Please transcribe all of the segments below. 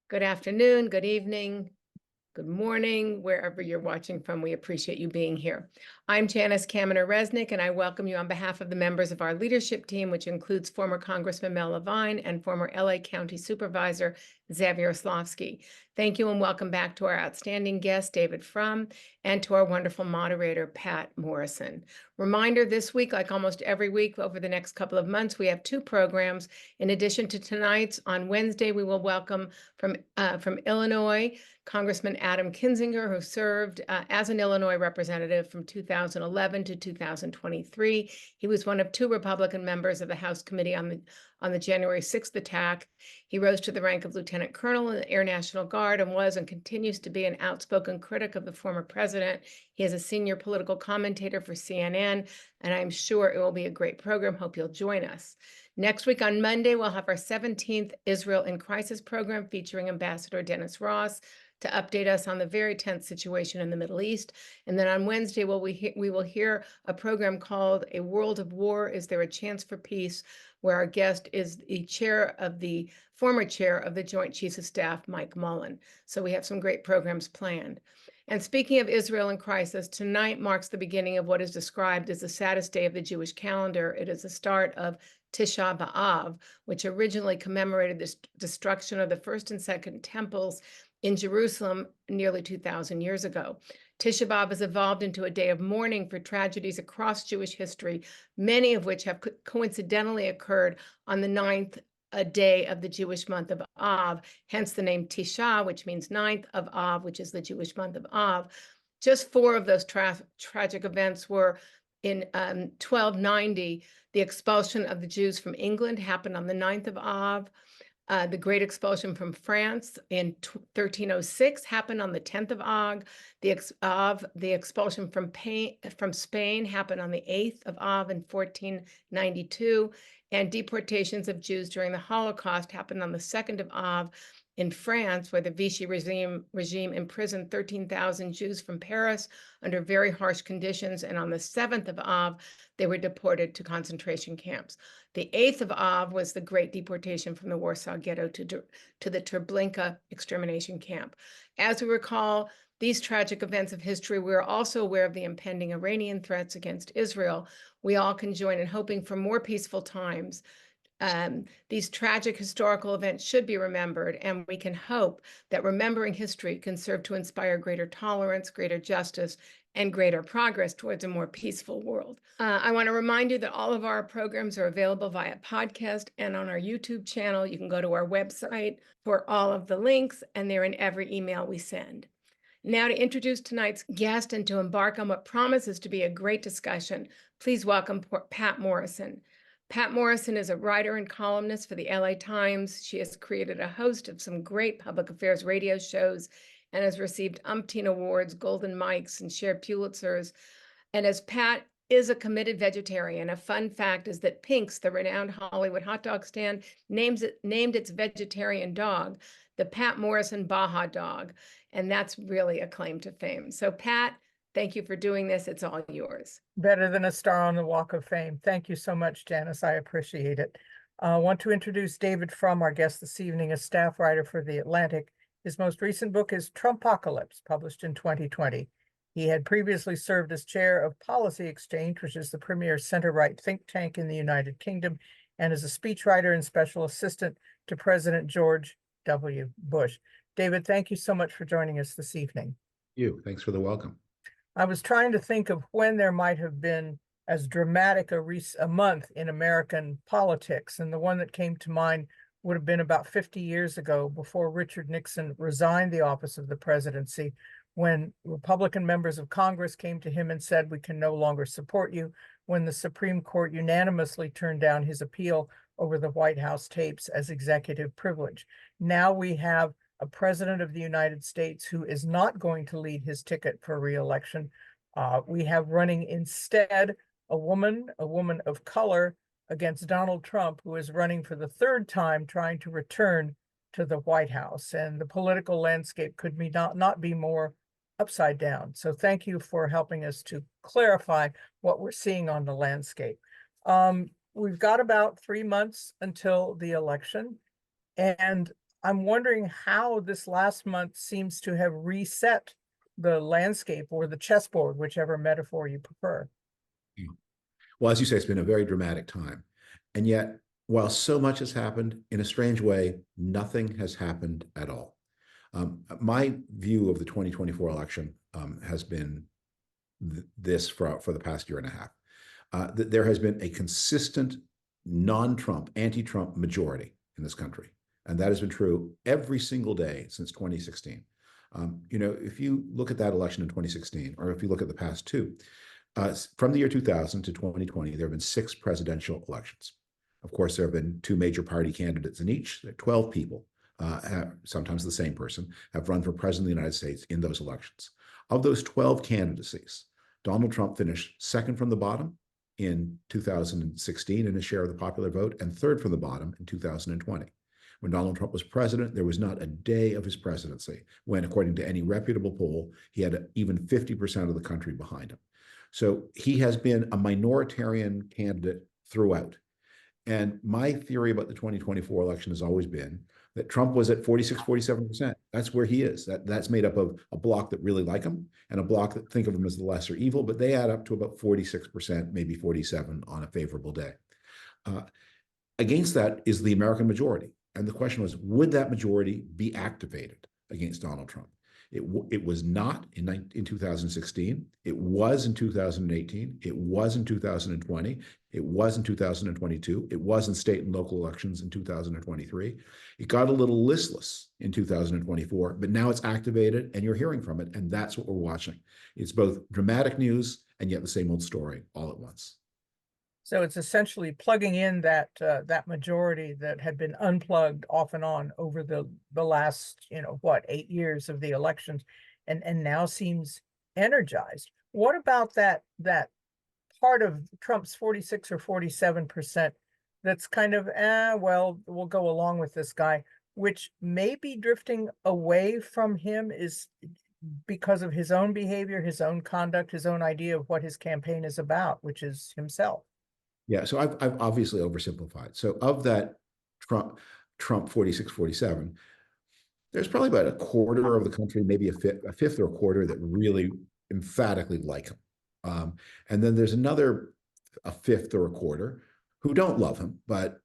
Good afternoon, good evening, good morning, wherever you're watching from. We appreciate you being here. I'm Janice Kaminer-Resnick, and I welcome you on behalf of the members of our leadership team, which includes former Congressman Mel Levine and former LA County Supervisor Xavier Slofsky. Thank you and welcome back to our outstanding guest, David Frum, and to our wonderful moderator, Patt Morrison. Reminder this week, like almost every week over the next couple of months, we have two programs. In addition to tonight's, on Wednesday, we will welcome from Illinois, Congressman Adam Kinzinger, who served as an Illinois representative from 2011 to 2023. He was one of two Republican members of the House Committee on the January 6th attack. He rose to the rank of Lieutenant Colonel in the Air National Guard and was and continues to be an outspoken critic of the former president. He is a senior political commentator for CNN, and I'm sure it will be a great program. Hope you'll join us. Next week on Monday, we'll have our 17th Israel in Crisis program featuring Ambassador Dennis Ross to update us on the very tense situation in the Middle East. And then on Wednesday, we will hear a program called A World of War, Is There a Chance for Peace?, where our guest is the former chair of the Joint Chiefs of Staff, Mike Mullen. So we have some great programs planned. And speaking of Israel in crisis, tonight marks the beginning of what is described as the saddest day of the Jewish calendar. It is the start of Tisha B'Av, which originally commemorated the destruction of the first and second temples in Jerusalem nearly 2,000 years ago. Tisha B'Av has evolved into a day of mourning for tragedies across Jewish history, many of which have coincidentally occurred on the ninth day of the Jewish month of Av, hence the name Tisha, which means ninth of Av, which is the Jewish month of Av. Just four of those tragic events were in 1290, the expulsion of the Jews from England happened on the 9th of Av. The Great Expulsion from France in 1306 happened on the 10th of Av. The expulsion from Spain happened on the 8th of Av in 1492. And deportations of Jews during the Holocaust happened on the 2nd of Av in France, where the Vichy regime imprisoned 13,000 Jews from Paris under very harsh conditions. And on the 7th of Av, they were deported to concentration camps. The 8th of Av was the great deportation from the Warsaw Ghetto to the Treblinka extermination camp. As we recall these tragic events of history, we are also aware of the impending Iranian threats against Israel. We all can join in hoping for more peaceful times. These tragic historical events should be remembered, and we can hope that remembering history can serve to inspire greater tolerance, greater justice, and greater progress towards a more peaceful world. I want to remind you that all of our programs are available via podcast and on our YouTube channel. You can go to our website for all of the links, and they're in every email we send. Now to introduce tonight's guest and to embark on what promises to be a great discussion, please welcome Patt Morrison. Patt Morrison is a writer and columnist for the LA Times. She has created a host of some great public affairs radio shows and has received umpteen awards, Golden Mics, and shared Pulitzers. And as Patt is a committed vegetarian, a fun fact is that Pink's, the renowned Hollywood hot dog stand, named its vegetarian dog the Patt Morrison Baja dog. And that's really a claim to fame. So Patt, thank you for doing this. It's all yours. Better than a star on the Walk of Fame. Thank you so much, Janice. I appreciate it. I want to introduce David Frum, our guest this evening, a staff writer for The Atlantic. His most recent book is Trumpocalypse, published in 2020. He had previously served as chair of Policy Exchange, which is the premier center-right think tank in the United Kingdom, and as a speechwriter and special assistant to President George W. Bush. David, thank you so much for joining us this evening. Thanks for the welcome. I was trying to think of when there might have been as dramatic a month in American politics, and the one that came to mind would have been about 50 years ago, before Richard Nixon resigned the office of the presidency, when Republican members of Congress came to him and said, "We can no longer support you," when the Supreme Court unanimously turned down his appeal over the White House tapes as executive privilege. Now we have a president of the United States who is not going to lead his ticket for re-election. We have running instead a woman of color against Donald Trump, who is running for the third time trying to return to the White House. And the political landscape could not be more upside down. So thank you for helping us to clarify what we're seeing on the landscape. We've got about 3 months until the election. And I'm wondering how this last month seems to have reset the landscape or the chessboard, whichever metaphor you prefer. Yeah. Well, as you say, it's been a very dramatic time. And yet, while so much has happened, in a strange way, nothing has happened at all. My view of the 2024 election has been this for the past year and a half. There has been a consistent non-Trump, anti-Trump majority in this country. And that has been true every single day since 2016. If you look at that election in 2016, or if you look at the past two, from the year 2000 to 2020, there have been 6 presidential elections. Of course, there have been 2 major party candidates in each. 12 people, sometimes the same person, have run for president of the United States in those elections. Of those 12 candidacies, Donald Trump finished second from the bottom in 2016 in his share of the popular vote, and third from the bottom in 2020. When Donald Trump was president, there was not a day of his presidency when, according to any reputable poll, he had even 50% of the country behind him. So he has been a minoritarian candidate throughout. And my theory about the 2024 election has always been that Trump was at 46, 47%. That's where he is. That's made up of a bloc that really like him and a bloc that think of him as the lesser evil, but they add up to about 46%, maybe 47 on a favorable day. Against that is the American majority. And the question was, would that majority be activated against Donald Trump? It was not in 2016. It was in 2018. It was in 2020. It was in 2022. It was in state and local elections in 2023. It got a little listless in 2024, but now it's activated and you're hearing from it. And that's what we're watching. It's both dramatic news and yet the same old story all at once. So it's essentially plugging in that majority that had been unplugged off and on over the last 8 years of the elections, and now seems energized. What about that part of Trump's 46 or 47% that's kind of well, we'll go along with this guy, which may be drifting away from him is because of his own behavior, his own conduct, his own idea of what his campaign is about, which is himself? Yeah, so I've obviously oversimplified. So of that Trump 46, 47, there's probably about a quarter of the country, maybe a fifth or a quarter that really emphatically like him. And then there's a fifth or a quarter who don't love him, but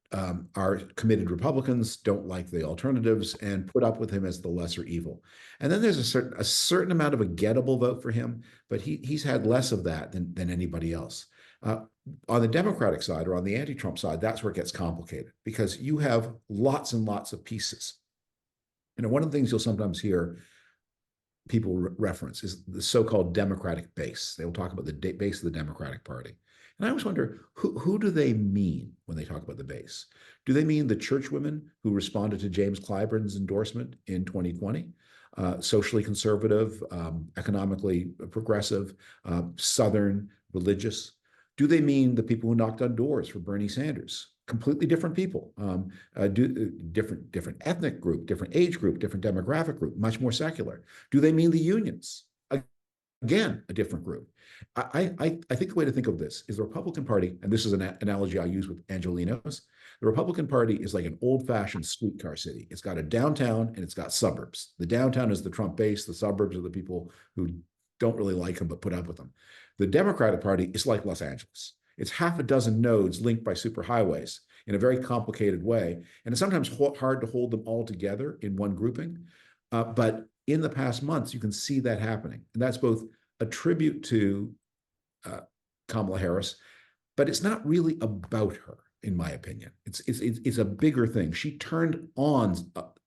are committed Republicans, don't like the alternatives, and put up with him as the lesser evil. And then there's a certain amount of a gettable vote for him, but he's had less of that than anybody else. On the Democratic side or on the anti-Trump side, that's where it gets complicated because you have lots and lots of pieces. One of the things you'll sometimes hear people reference is the so-called Democratic base. They will talk about the base of the Democratic Party. And I always wonder, who do they mean when they talk about the base? Do they mean the churchwomen who responded to James Clyburn's endorsement in 2020? Socially conservative, economically progressive, Southern, religious? Do they mean the people who knocked on doors for Bernie Sanders? Completely different people, different ethnic group, different age group, different demographic group, much more secular. Do they mean the unions? Again, a different group. I think the way to think of this is the Republican Party, and this is an analogy I use with Angelenos. The Republican Party is like an old-fashioned streetcar city. It's got a downtown and it's got suburbs. The downtown is the Trump base. The suburbs are the people who don't really like him but put up with him. The Democratic Party is like Los Angeles. It's half a dozen nodes linked by superhighways in a very complicated way. And it's sometimes hard to hold them all together in one grouping. But in the past months, you can see that happening. And that's both a tribute to Kamala Harris, but it's not really about her, in my opinion. It's a bigger thing. She turned on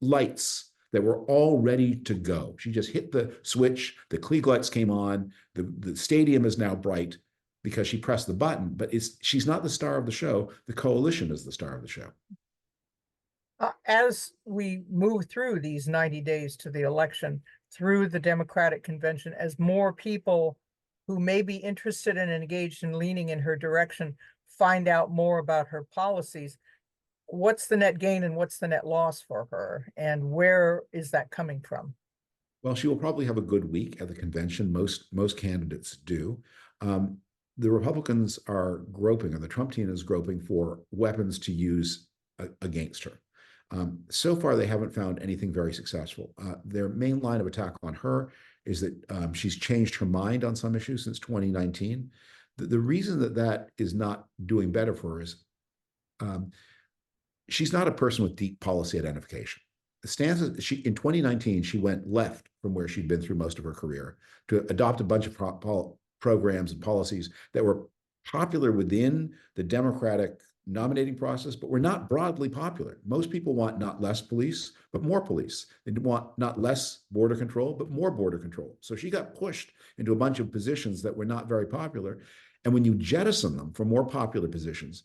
lights that were all ready to go. She just hit the switch, the Klieg lights came on, the stadium is now bright because she pressed the button, but she's not the star of the show. The coalition is the star of the show. As we move through these 90 days to the election, through the Democratic convention, as more people who may be interested and engaged in leaning in her direction find out more about her policies, what's the net gain and what's the net loss for her? And where is that coming from? Well, she will probably have a good week at the convention. Most candidates do. The Republicans are groping, or the Trump team is groping for weapons to use against her. So far, they haven't found anything very successful. Their main line of attack on her is that she's changed her mind on some issues since 2019. The reason that that is not doing better for her is she's not a person with deep policy identification. The stance is in 2019, she went left from where she'd been through most of her career to adopt a bunch of programs and policies that were popular within the Democratic nominating process, but were not broadly popular. Most people want not less police, but more police. They want not less border control, but more border control. So she got pushed into a bunch of positions that were not very popular. And when you jettison them for more popular positions,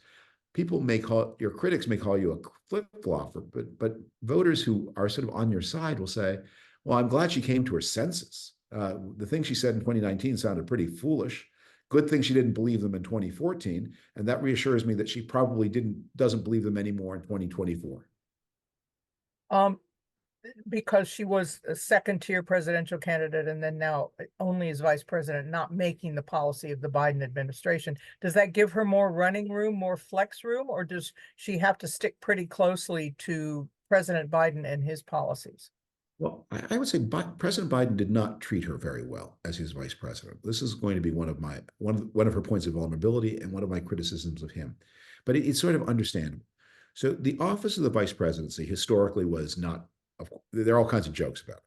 people may call, your critics may call you a flip-flopper, but voters who are sort of on your side will say, well, I'm glad she came to her senses. The things she said in 2019 sounded pretty foolish. Good thing she didn't believe them in 2014, and that reassures me that she probably doesn't believe them anymore in 2024. Because she was a second-tier presidential candidate and then now only as vice president, not making the policy of the Biden administration. Does that give her more running room, more flex room, or does she have to stick pretty closely to President Biden and his policies? Well, I would say President Biden did not treat her very well as his vice president. This is going to be one of her points of vulnerability and one of my criticisms of him. But it's sort of understandable. So the office of the vice presidency historically was not, there are all kinds of jokes about it.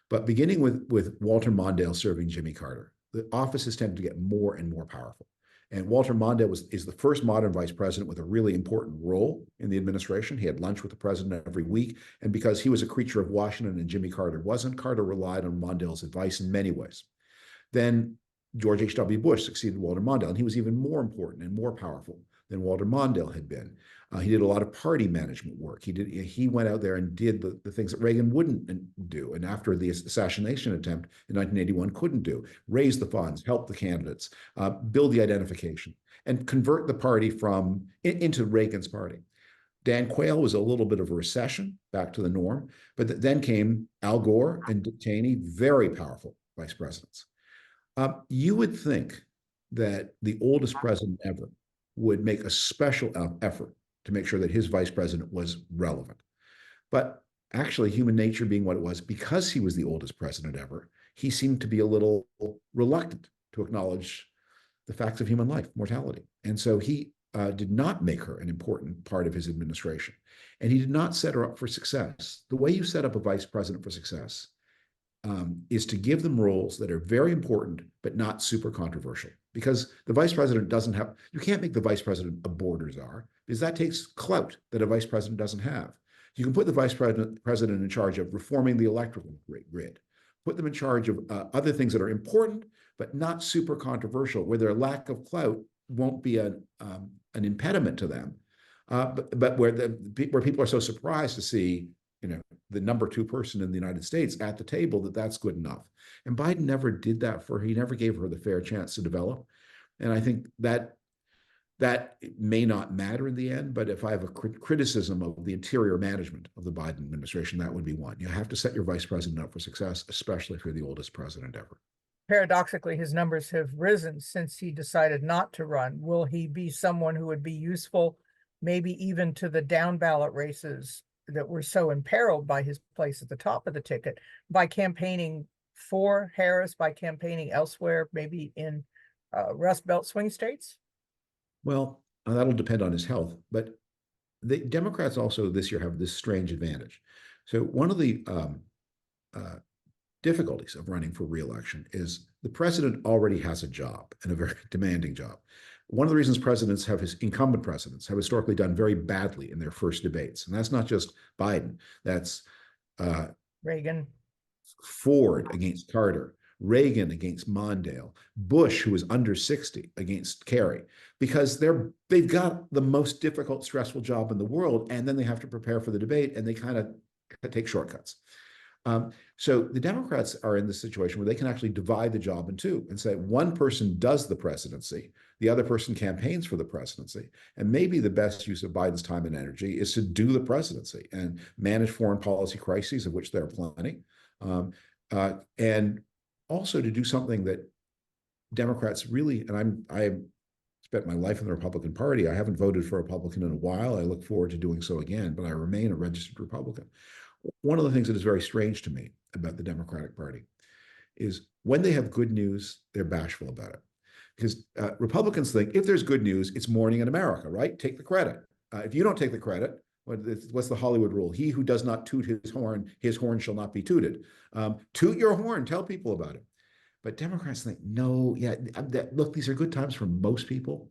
But beginning with Walter Mondale serving Jimmy Carter, the office has tended to get more and more powerful. And Walter Mondale is the first modern vice president with a really important role in the administration. He had lunch with the president every week. And because he was a creature of Washington and Jimmy Carter wasn't, Carter relied on Mondale's advice in many ways. Then George H.W. Bush succeeded Walter Mondale, and he was even more important and more powerful than Walter Mondale had been. He did a lot of party management work. He went out there and did the things that Reagan wouldn't do, and after the assassination attempt in 1981 couldn't do. Raise the funds, help the candidates, build the identification, and convert the party into Reagan's party. Dan Quayle was a little bit of a recession back to the norm, but then came Al Gore and Dick Cheney, very powerful vice presidents. You would think that the oldest president ever would make a special effort to make sure that his vice president was relevant. But actually, human nature being what it was, because he was the oldest president ever, he seemed to be a little reluctant to acknowledge the facts of human life, mortality. And so he did not make her an important part of his administration. And he did not set her up for success. The way you set up a vice president for success is to give them roles that are very important, but not super controversial. Because the vice president you can't make the vice president a border czar, because that takes clout that a vice president doesn't have. You can put the vice president in charge of reforming the electrical grid, put them in charge of other things that are important, but not super controversial, where their lack of clout won't be an impediment to them, but where people are so surprised to see the number 2 person in the United States at the table, that's good enough. And Biden never did that for her. He never gave her the fair chance to develop. And I think that may not matter in the end, but if I have a criticism of the interior management of the Biden administration, that would be one. You have to set your vice president up for success, especially if you're the oldest president ever. Paradoxically, his numbers have risen since he decided not to run. Will he be someone who would be useful, maybe even to the down ballot races that were so imperiled by his place at the top of the ticket, by campaigning for Harris, by campaigning elsewhere, maybe in Rust Belt swing states? Well, that'll depend on his health, but the Democrats also this year have this strange advantage. So one of the difficulties of running for re-election is the president already has a job, and a very demanding job. One of the reasons incumbent presidents have historically done very badly in their first debates, and that's not just Biden, that's Reagan, Ford against Carter, Reagan against Mondale, Bush, who was under 60, against Kerry, because they've got the most difficult, stressful job in the world, and then they have to prepare for the debate, and they kind of take shortcuts. So the Democrats are in this situation where they can actually divide the job in two and say one person does the presidency, the other person campaigns for the presidency. And maybe the best use of Biden's time and energy is to do the presidency and manage foreign policy crises, of which there are plenty, and also to do something that Democrats really, and I'm spent my life in the Republican Party. I haven't voted for a Republican in a while. I look forward to doing so again, but I remain a registered Republican. One of the things that is very strange to me about the Democratic Party is when they have good news, they're bashful about it. Because Republicans think if there's good news, it's morning in America, right? Take the credit. If you don't take the credit, what's the Hollywood rule? He who does not toot his horn shall not be tooted. Toot your horn, tell people about it. But Democrats think, no, yeah, look, these are good times for most people,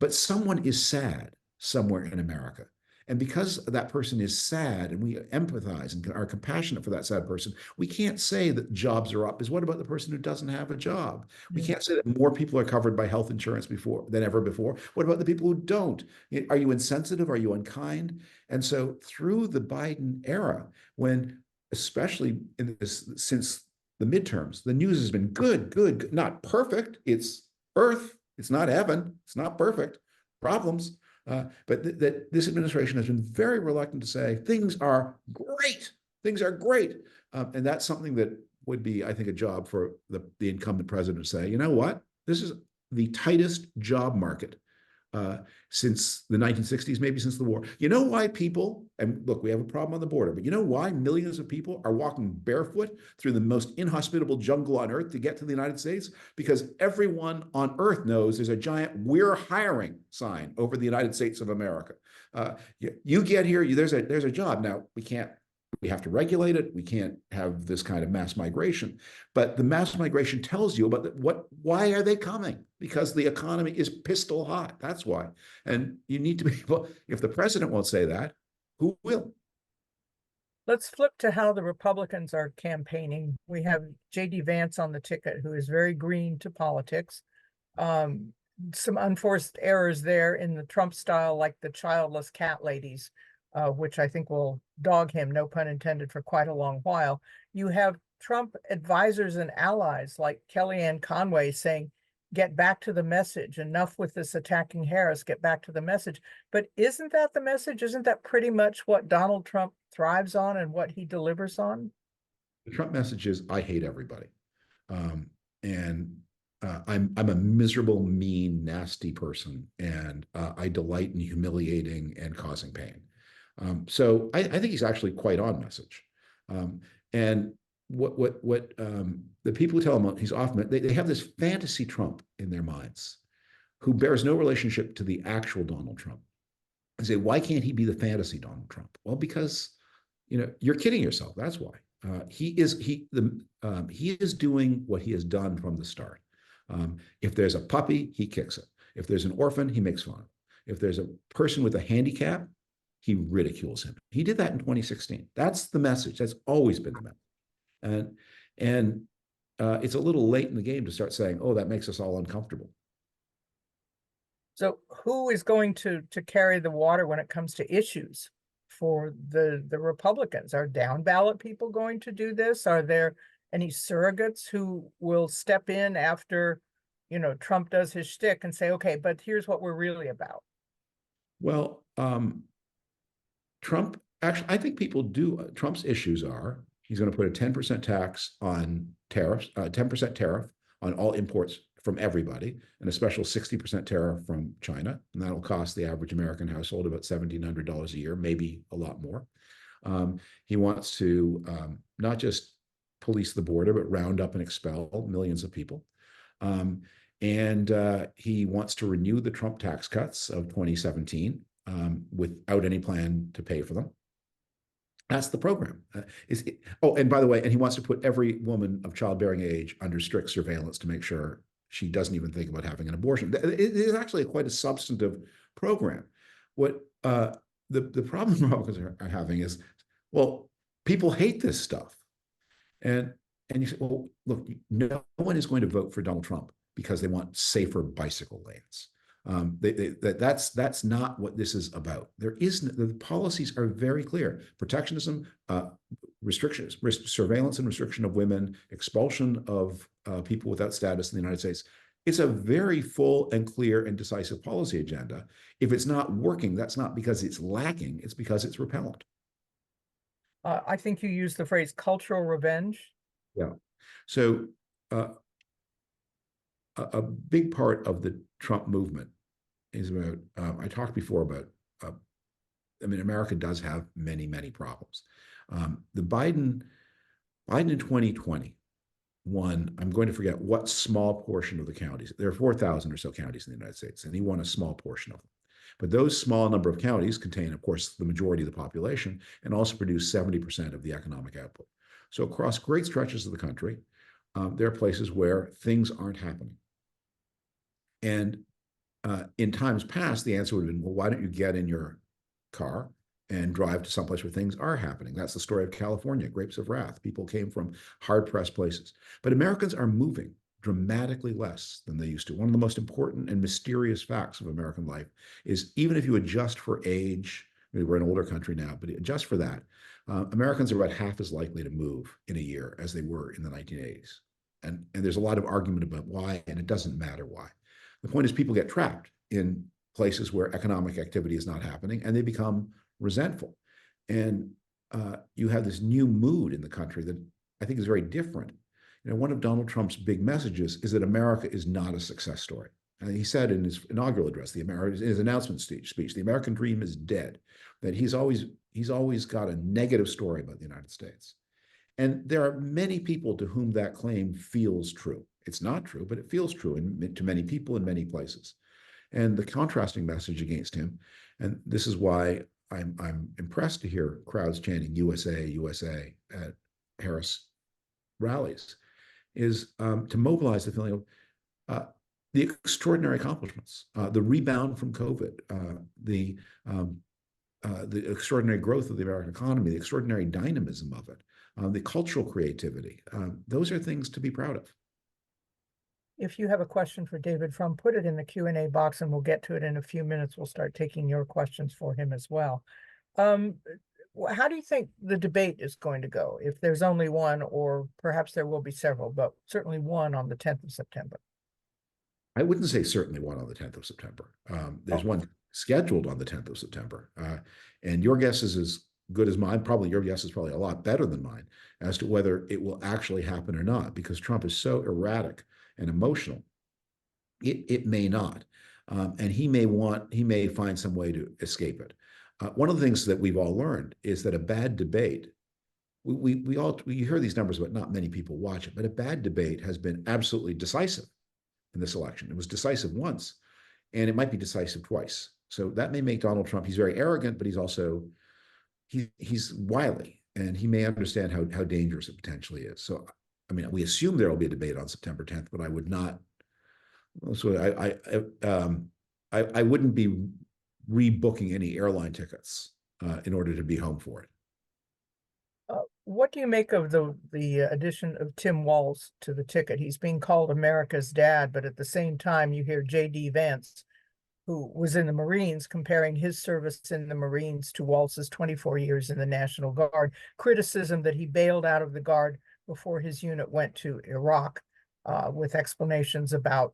but someone is sad somewhere in America. And because that person is sad and we empathize and are compassionate for that sad person, we can't say that jobs are up. Is what about the person who doesn't have a job? We can't say that more people are covered by health insurance than ever before. What about the people who don't? Are you insensitive? Are you unkind? And so through the Biden era, when especially since the midterms, the news has been good, not perfect. It's earth. It's not heaven. It's not perfect. Problems. But this administration has been very reluctant to say things are great. Things are great. And that's something that would be, I think, a job for the incumbent president to say, you know what? This is the tightest job market since the 1960s, maybe since the war. You know why people, and look, we have a problem on the border, but you know why millions of people are walking barefoot through the most inhospitable jungle on earth to get to the United States? Because everyone on earth knows there's a giant "we're hiring" sign over the United States of America. You get here, there's a job. Now, we have to regulate it. We can't have this kind of mass migration, but the mass migration tells you about why are they coming? Because the economy is pistol hot. That's why. And you need to be able, if the president won't say that, who will? Let's flip to how the Republicans are campaigning. We have J.D. Vance on the ticket, who is very green to politics. Some unforced errors there in the Trump style, like the childless cat ladies, which I think will dog him, no pun intended, for quite a long while. You have Trump advisors and allies like Kellyanne Conway saying, get back to the message. Enough with this attacking Harris, get back to the message. But isn't that the message? Isn't that pretty much what Donald Trump thrives on and what he delivers on? The Trump message is, I hate everybody. I'm a miserable, mean, nasty person, and I delight in humiliating and causing pain. So I think he's actually quite on message. And what the people who tell him he's off, they have this fantasy Trump in their minds, who bears no relationship to the actual Donald Trump. And say, why can't he be the fantasy Donald Trump? Well, because you're kidding yourself. That's why. He is doing what he has done from the start. If there's a puppy, he kicks it. If there's an orphan, he makes fun of it. If there's a person with a handicap, he ridicules him. He did that in 2016. That's the message. That's always been the message. And it's a little late in the game to start saying, oh, that makes us all uncomfortable. So who is going to carry the water when it comes to issues for the Republicans? Are down ballot people going to do this? Are there any surrogates who will step in after, Trump does his shtick and say, okay, but here's what we're really about? Well, Trump, actually, I think people do. Trump's issues are, he's going to put a 10% tax on tariffs, 10% tariff on all imports from everybody, and a special 60% tariff from China. And that'll cost the average American household about $1,700 a year, maybe a lot more. He wants to not just police the border, but round up and expel millions of people. And he wants to renew the Trump tax cuts of 2017 without any plan to pay for them. That's the program. And by the way, and he wants to put every woman of childbearing age under strict surveillance to make sure she doesn't even think about having an abortion. It is actually quite a substantive program. What the problem Republicans are having is, well, people hate this stuff. And you say, well, look, no one is going to vote for Donald Trump because they want safer bicycle lanes. That's not what this is about. The policies are very clear: protectionism, restrictions, surveillance and restriction of women, expulsion of people without status in the United States. It's a very full and clear and decisive policy agenda. If it's not working, that's not because it's lacking; it's because it's repellent. I think you used the phrase cultural revenge. Yeah. So a big part of the Trump movement is about, I talked before about, I mean, America does have many, many problems. The Biden in 2020 won, I'm going to forget what small portion of the counties. There are 4,000 or so counties in the United States, and he won a small portion of them. But those small number of counties contain, of course, the majority of the population and also produce 70% of the economic output. So across great stretches of the country, there are places where things aren't happening. And in times past, the answer would have been, well, why don't you get in your car and drive to someplace where things are happening? That's the story of California, grapes of wrath. People came from hard-pressed places. But Americans are moving dramatically less than they used to. One of the most important and mysterious facts of American life is, even if you adjust for age, I mean, we're an older country now, but adjust for that, Americans are about half as likely to move in a year as they were in the 1980s. And there's a lot of argument about why, and it doesn't matter why. The point is, people get trapped in places where economic activity is not happening, and they become resentful. And you have this new mood in the country that I think is very different. You know, one of Donald Trump's big messages is that America is not a success story. And he said in his inaugural address, his announcement speech, the American dream is dead. That he's always got a negative story about the United States. And there are many people to whom that claim feels true. It's not true, but it feels true to many people in many places. And the contrasting message against him, and this is why I'm impressed to hear crowds chanting USA, USA at Harris rallies, is to mobilize the feeling of the extraordinary accomplishments, the rebound from COVID, the extraordinary growth of the American economy, the extraordinary dynamism of it, the cultural creativity. Those are things to be proud of. If you have a question for David Frum, put it in the Q&A box and we'll get to it in a few minutes. We'll start taking your questions for him as well. How do you think the debate is going to go? If there's only one, or perhaps there will be several, but certainly one on the 10th of September. I wouldn't say certainly one on the 10th of September. There's one scheduled on the 10th of September. And your guess is as good as mine. Probably your guess is probably a lot better than mine as to whether it will actually happen or not, because Trump is so erratic and emotional. It may not. And he may find some way to escape it. One of the things that we've all learned is that a bad debate, we hear these numbers, but not many people watch it, but a bad debate has been absolutely decisive in this election. It was decisive once, and it might be decisive twice. So that may make Donald Trump, he's very arrogant, but he's also, he's wily, and he may understand how dangerous it potentially is. So, I mean, we assume there will be a debate on September 10th, but I would not, so I wouldn't be rebooking any airline tickets in order to be home for it. What do you make of the addition of Tim Walz to the ticket? He's being called America's dad, but at the same time, you hear J.D. Vance, who was in the Marines, comparing his service in the Marines to Walz's 24 years in the National Guard, criticism that he bailed out of the Guard before his unit went to Iraq, with explanations about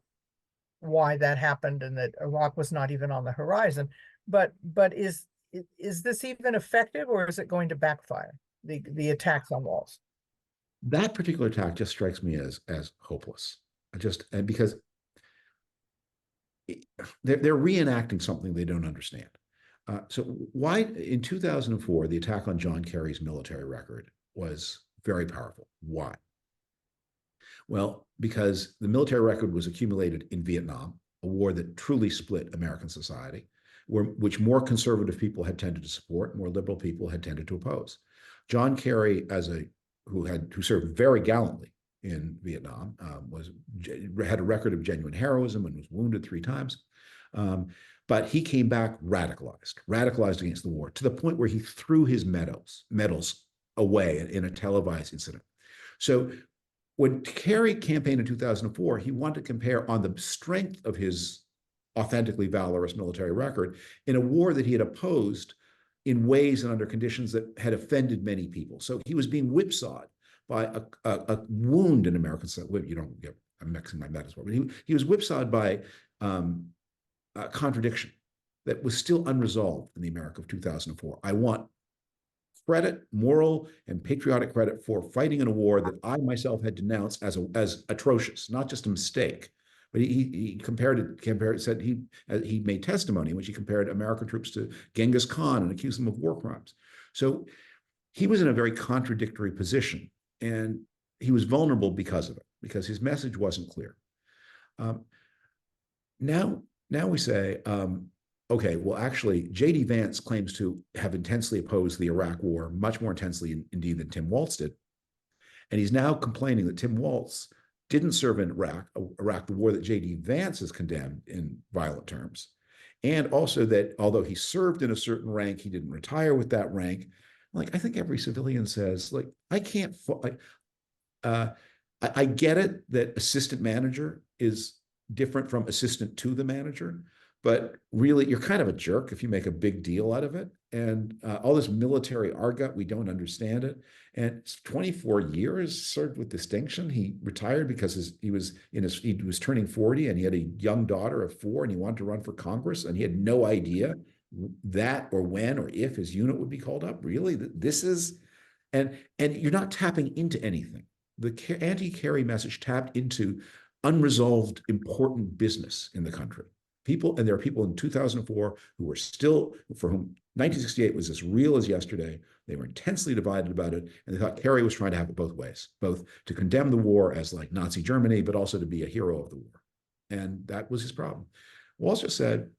why that happened and that Iraq was not even on the horizon. But is this even effective, or is it going to backfire? The attacks on Walz. That particular attack just strikes me as hopeless. And because they're reenacting something they don't understand. So why in 2004 the attack on John Kerry's military record was very powerful? Why? Well, because the military record was accumulated in Vietnam, a war that truly split American society, which more conservative people had tended to support, more liberal people had tended to oppose. John Kerry, who served very gallantly in Vietnam, had a record of genuine heroism and was wounded 3 times. But he came back radicalized against the war, to the point where he threw his medals away in a televised incident. So when Kerry campaigned in 2004, he wanted to compare on the strength of his authentically valorous military record in a war that he had opposed in ways and under conditions that had offended many people. So he was being whipsawed by a wound in American society. You don't get, I'm mixing my metaphor, but he was whipsawed by a contradiction that was still unresolved in the America of 2004. I want credit, moral and patriotic credit, for fighting in a war that I myself had denounced as atrocious, not just a mistake, but he said he made testimony in which he compared American troops to Genghis Khan and accused them of war crimes. So he was in a very contradictory position, and he was vulnerable because of it, because his message wasn't clear. Now we say, okay, well, actually, J.D. Vance claims to have intensely opposed the Iraq War, much more intensely indeed than Tim Walz did. And he's now complaining that Tim Walz didn't serve in Iraq, the war that J.D. Vance has condemned in violent terms. And also that although he served in a certain rank, he didn't retire with that rank. Like, I think every civilian says, like, I can't, I get it that assistant manager is different from assistant to the manager, but really you're kind of a jerk if you make a big deal out of it. And all this military argot, we don't understand it. And 24 years served with distinction. He retired because he was turning 40 and he had a young daughter of 4 and he wanted to run for Congress and he had no idea that or when or if his unit would be called up. Really, this is, and you're not tapping into anything. The anti-Kerry message tapped into unresolved important business in the country. There are people in 2004 who were still, for whom 1968 was as real as yesterday. They were intensely divided about it, and they thought Kerry was trying to have it both ways, both to condemn the war as like Nazi Germany, but also to be a hero of the war. And that was his problem. Walz just said,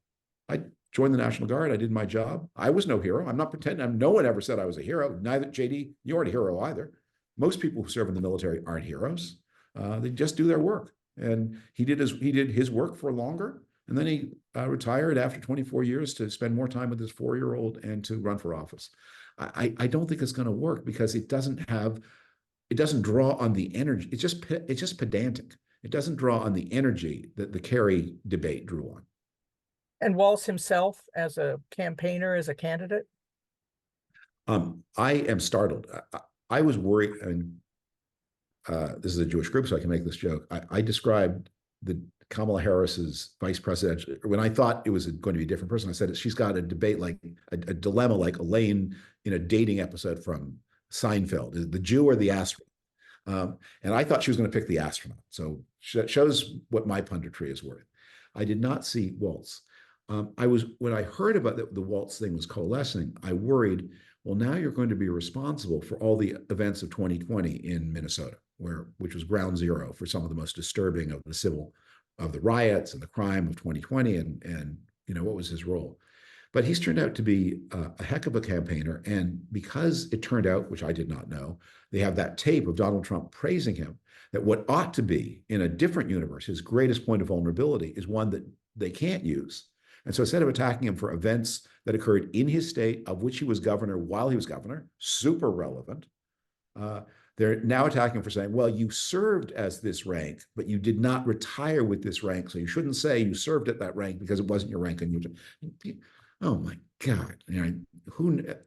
I joined the National Guard. I did my job. I was no hero. I'm not pretending. No one ever said I was a hero. Neither JD, you aren't a hero either. Most people who serve in the military aren't heroes. They just do their work. And he did his work for longer. And then he retired after 24 years to spend more time with his 4-year-old and to run for office. I don't think it's going to work because it doesn't draw on the energy. It's just pedantic. It doesn't draw on the energy that the Kerry debate drew on. And Walz himself as a campaigner, as a candidate? I am startled. I was worried, and this is a Jewish group, so I can make this joke. I described the Kamala Harris's vice presidential, when I thought it was going to be a different person, I said she's got a debate like a dilemma like Elaine in a dating episode from Seinfeld, the Jew or the astronaut. And I thought she was going to pick the astronaut. So that shows what my punditry is worth. I did not see Walz. When I heard about the Walz thing was coalescing, I worried, well, now you're going to be responsible for all the events of 2020 in Minnesota, which was ground zero for some of the most disturbing of the riots and the crime of 2020, and what was his role? But he's turned out to be a heck of a campaigner, and because it turned out, which I did not know, they have that tape of Donald Trump praising him, that what ought to be in a different universe, his greatest point of vulnerability, is one that they can't use. And so instead of attacking him for events that occurred in his state, of which he was governor while he was governor, super relevant, they're now attacking him for saying, well, you served as this rank, but you did not retire with this rank. So you shouldn't say you served at that rank because it wasn't your rank. And oh my God,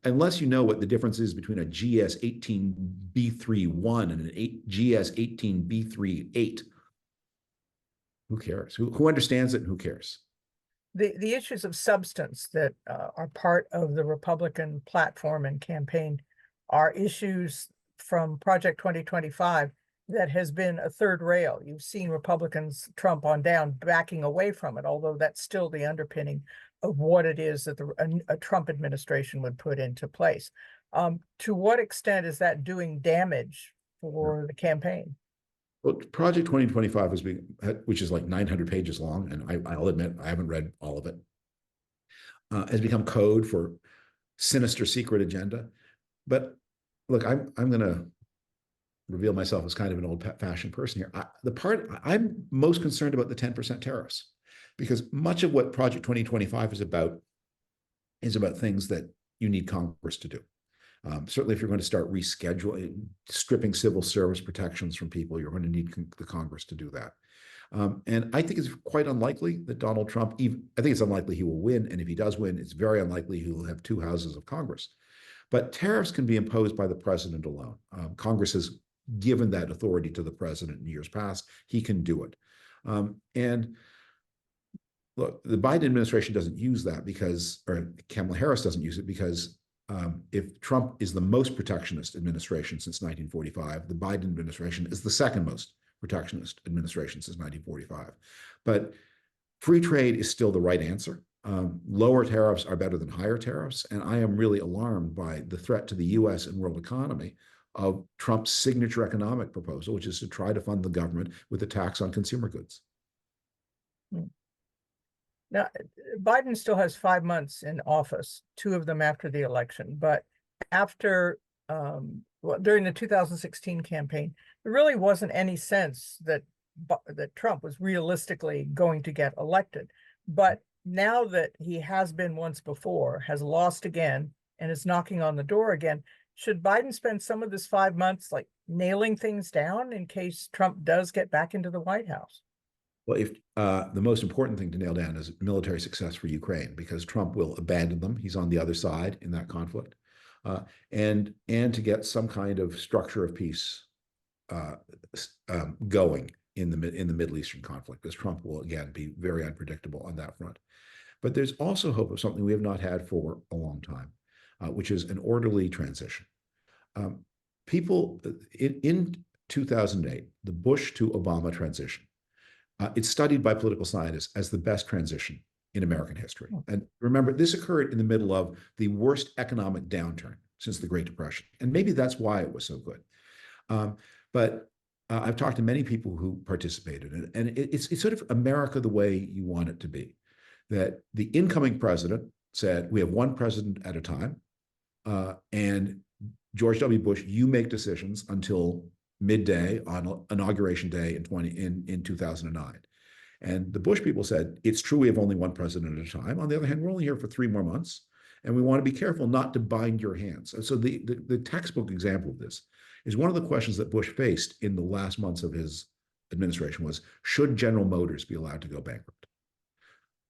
unless you know what the difference is between a GS 18B31 and an GS 18B38, who cares? Who understands it and who cares? The issues of substance that are part of the Republican platform and campaign are issues from Project 2025 that has been a third rail. You've seen Republicans, Trump on down, backing away from it, although that's still the underpinning of what it is that a Trump administration would put into place. To what extent is that doing damage for the campaign? Well, Project 2025 which is like 900 pages long, and I'll admit I haven't read all of it, has become code for sinister secret agenda. But look, I'm going to reveal myself as kind of an old-fashioned person here. I'm most concerned about the 10% tariffs, because much of what Project 2025 is about things that you need Congress to do. Certainly, if you're going to start rescheduling, stripping civil service protections from people, you're going to need the Congress to do that. And I think it's quite unlikely that Donald Trump, I think it's unlikely he will win. And if he does win, it's very unlikely he will have 2 houses of Congress. But tariffs can be imposed by the president alone. Congress has given that authority to the president in years past. He can do it. And look, the Biden administration doesn't use that or Kamala Harris doesn't use it because if Trump is the most protectionist administration since 1945, the Biden administration is the second most protectionist administration since 1945. But free trade is still the right answer. Lower tariffs are better than higher tariffs. And I am really alarmed by the threat to the US and world economy of Trump's signature economic proposal, which is to try to fund the government with a tax on consumer goods. Now, Biden still has 5 months in office, 2 of them after the election. But after, during the 2016 campaign, there really wasn't any sense that Trump was realistically going to get elected. But now that he has been once before, has lost again, and is knocking on the door again, should Biden spend some of this 5 months like nailing things down in case Trump does get back into the White House? Well, if the most important thing to nail down is military success for Ukraine, because Trump will abandon them. He's on the other side in that conflict, and to get some kind of structure of peace going in the Middle Eastern conflict, because Trump will again be very unpredictable on that front. But there's also hope of something we have not had for a long time, which is an orderly transition. People in 2008, the Bush to Obama transition, it's studied by political scientists as the best transition in American history. And remember, this occurred in the middle of the worst economic downturn since the Great Depression. And maybe that's why it was so good. But I've talked to many people who participated in it, and it's sort of America the way you want it to be. That the incoming president said, we have one president at a time, and George W. Bush, you make decisions until midday on inauguration day in 2009. And the Bush people said, it's true we have only one president at a time. On the other hand, we're only here for 3 more months, and we want to be careful not to bind your hands. And so the textbook example of this is one of the questions that Bush faced in the last months of his administration was, should General Motors be allowed to go bankrupt?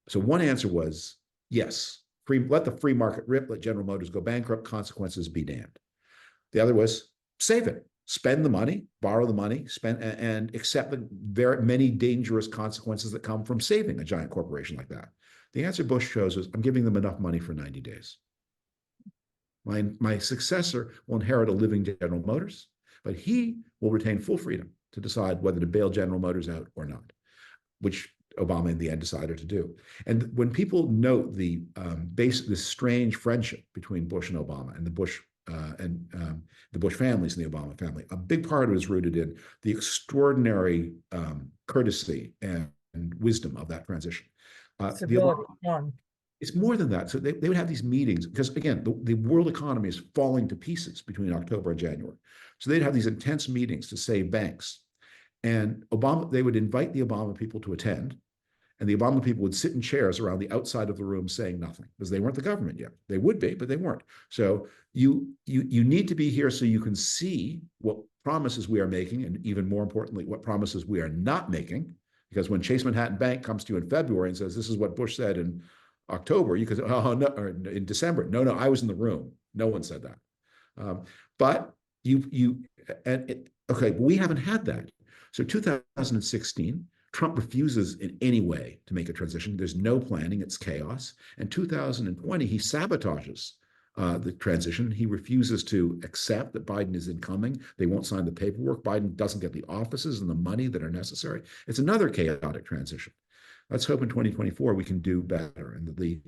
So one answer was, yes, let the free market rip, let General Motors go bankrupt, consequences be damned. The other was, save it. Spend the money, borrow the money, spend and accept the very many dangerous consequences that come from saving a giant corporation like that. The answer Bush chose was, I'm giving them enough money for 90 days. My successor will inherit a living General Motors, but he will retain full freedom to decide whether to bail General Motors out or not, which Obama in the end decided to do. And when people note the strange friendship between Bush and Obama and the Bush families and the Obama family, a big part of it is rooted in the extraordinary courtesy and wisdom of that transition. It's more than that. So they would have these meetings because, again, the world economy is falling to pieces between October and January. So they'd have these intense meetings to save banks. And they would invite the Obama people to attend. And the Obama people would sit in chairs around the outside of the room saying nothing because they weren't the government yet. They would be, but they weren't. So you need to be here so you can see what promises we are making, and even more importantly, what promises we are not making. Because when Chase Manhattan Bank comes to you in February and says, this is what Bush said in October, you can say, oh, no, or in December. No, I was in the room. No one said that. But we haven't had that. So 2016, Trump refuses in any way to make a transition. There's no planning. It's chaos. And 2020, he sabotages the transition. He refuses to accept that Biden is incoming. They won't sign the paperwork. Biden doesn't get the offices and the money that are necessary. It's another chaotic transition. Let's hope in 2024 we can do better. And the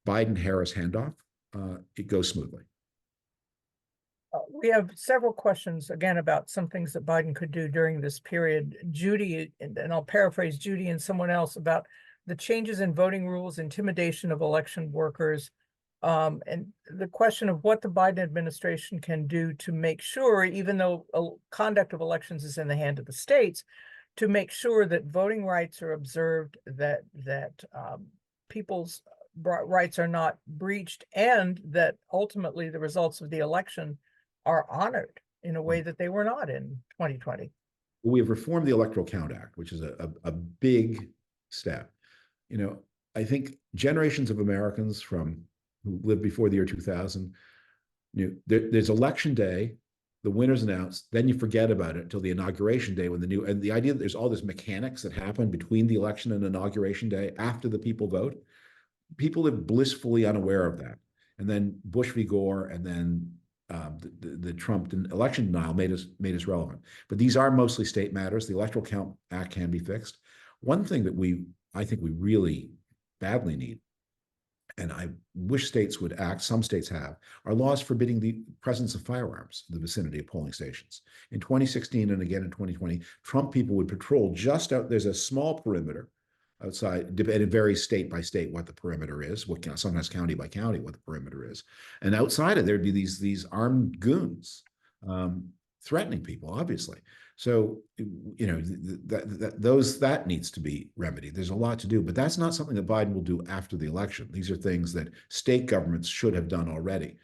Biden-Harris handoff, it goes smoothly. We have several questions, again, about some things that Biden could do during this period. Judy, and I'll paraphrase Judy and someone else, about the changes in voting rules, intimidation of election workers, and the question of what the Biden administration can do to make sure, even though conduct of elections is in the hand of the states, to make sure that voting rights are observed, that people's rights are not breached, and that ultimately the results of the election are honored in a way that they were not in 2020. We have reformed the Electoral Count Act, which is a big step. I think generations of Americans who lived before the year 2000, there's election day, the winner's announced, then you forget about it until the inauguration day and the idea that there's all this mechanics that happen between the election and inauguration day after the people vote, people live blissfully unaware of that. And then Bush v. Gore, and then the Trump election denial made us relevant. But these are mostly state matters. The Electoral Count Act can be fixed. One thing that I think we really badly need, and I wish states would act, some states have, are laws forbidding the presence of firearms in the vicinity of polling stations. In 2016 and again in 2020, Trump people would patrol just out, there's a small perimeter outside, and it varies state by state what the perimeter is, sometimes county by county what the perimeter is. And outside of there'd be these armed goons threatening people, obviously. So, that needs to be remedied. There's a lot to do, but that's not something that Biden will do after the election. These are things that state governments should have done already.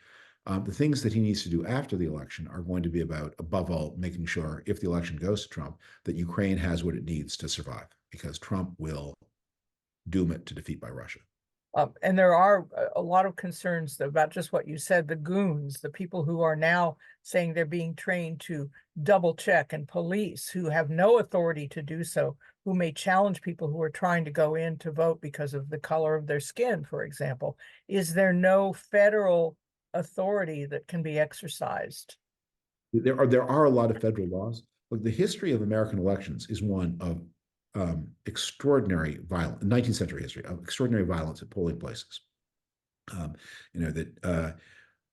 The things that he needs to do after the election are going to be about, above all, making sure, if the election goes to Trump, that Ukraine has what it needs to survive, because Trump will doom it to defeat by Russia. And there are a lot of concerns about just what you said, the goons, the people who are now saying they're being trained to double check, and police who have no authority to do so, who may challenge people who are trying to go in to vote because of the color of their skin, for example. Is there no federal authority that can be exercised? There are a lot of federal laws. Look, the history of American elections is one of extraordinary violence, 19th century history of extraordinary violence at polling places.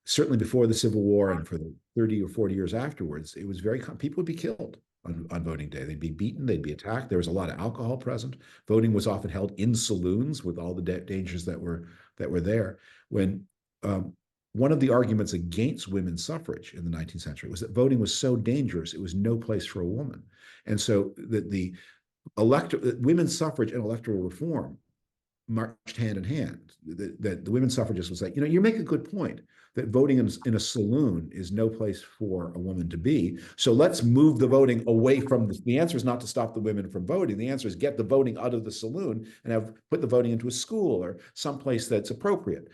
Certainly before the Civil War and for the 30 or 40 years afterwards, it was people would be killed on voting day. They'd be beaten, they'd be attacked. There was a lot of alcohol present. Voting was often held in saloons with all the dangers that were there. When one of the arguments against women's suffrage in the 19th century was that voting was so dangerous, it was no place for a woman. And so the women's suffrage and electoral reform marched hand in hand. That the women's suffragists would say, you make a good point that voting in a saloon is no place for a woman to be. So let's move the voting away from the answer is not to stop the women from voting. The answer is get the voting out of the saloon and put the voting into a school or someplace that's appropriate.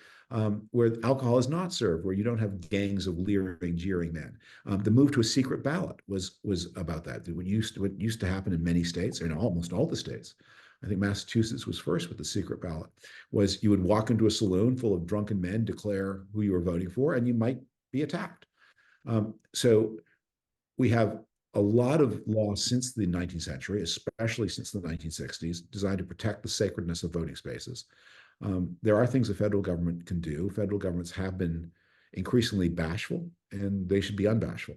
Where alcohol is not served, where you don't have gangs of leering, jeering men. The move to a secret ballot was about that. What used to happen in many states, or in almost all the states, I think Massachusetts was first with the secret ballot, was you would walk into a saloon full of drunken men, declare who you were voting for, and you might be attacked. So we have a lot of laws since the 19th century, especially since the 1960s, designed to protect the sacredness of voting spaces. There are things the federal government can do. Federal governments have been increasingly bashful, and they should be unbashful.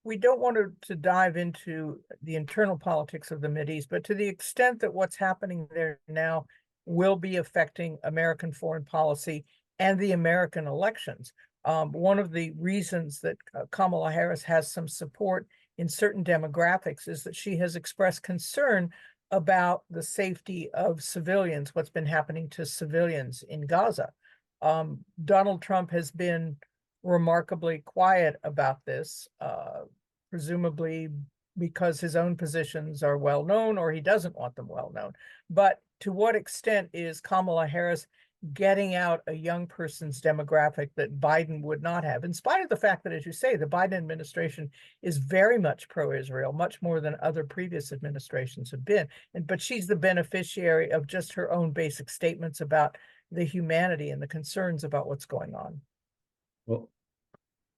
We don't want to dive into the internal politics of the Mideast, but to the extent that what's happening there now will be affecting American foreign policy and the American elections. One of the reasons that Kamala Harris has some support in certain demographics is that she has expressed concern about the safety of civilians, what's been happening to civilians in Gaza. Donald Trump has been remarkably quiet about this, presumably because his own positions are well known or he doesn't want them well known. But to what extent is Kamala Harris getting out a young person's demographic that Biden would not have, in spite of the fact that, as you say, the Biden administration is very much pro-Israel, much more than other previous administrations have been. But she's the beneficiary of just her own basic statements about the humanity and the concerns about what's going on. Well,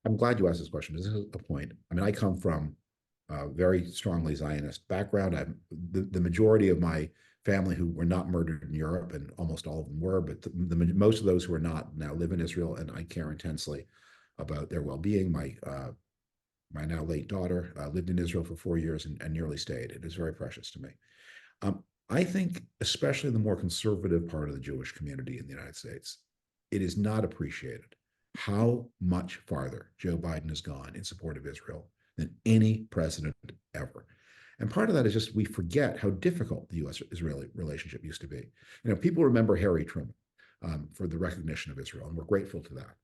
I'm glad you asked this question. This is a point. I mean, I come from a very strongly Zionist background. The majority of my family who were not murdered in Europe, and almost all of them were, but most of those who are not now live in Israel, and I care intensely about their well-being. My now late daughter lived in Israel for 4 years and nearly stayed. It is very precious to me. I think, especially the more conservative part of the Jewish community in the United States, it is not appreciated how much farther Joe Biden has gone in support of Israel than any president ever. And part of that is just we forget how difficult the U.S.-Israeli relationship used to be. People remember Harry Truman for the recognition of Israel, and we're grateful to that.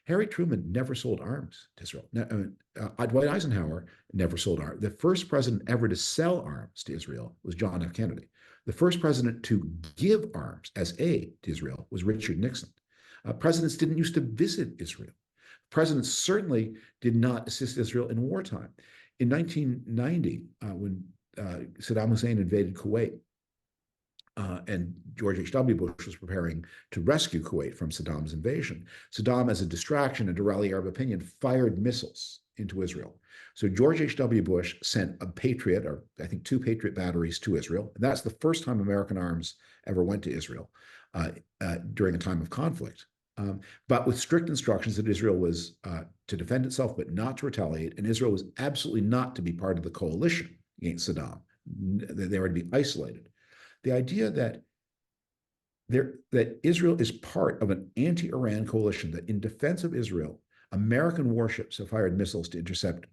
Harry Truman never sold arms to Israel. Dwight Eisenhower never sold arms. The first president ever to sell arms to Israel was John F. Kennedy. The first president to give arms as aid to Israel was Richard Nixon. Presidents didn't used to visit Israel. Presidents certainly did not assist Israel in wartime. In 1990, when Saddam Hussein invaded Kuwait, and George H.W. Bush was preparing to rescue Kuwait from Saddam's invasion. Saddam, as a distraction and to rally Arab opinion, fired missiles into Israel. So George H.W. Bush sent a Patriot, or I think 2 Patriot batteries to Israel. And that's the first time American arms ever went to Israel during a time of conflict. But with strict instructions that Israel was to defend itself, but not to retaliate. And Israel was absolutely not to be part of the coalition against Saddam. They were to be isolated. The idea that Israel is part of an anti-Iran coalition, that in defense of Israel, American warships have fired missiles to intercept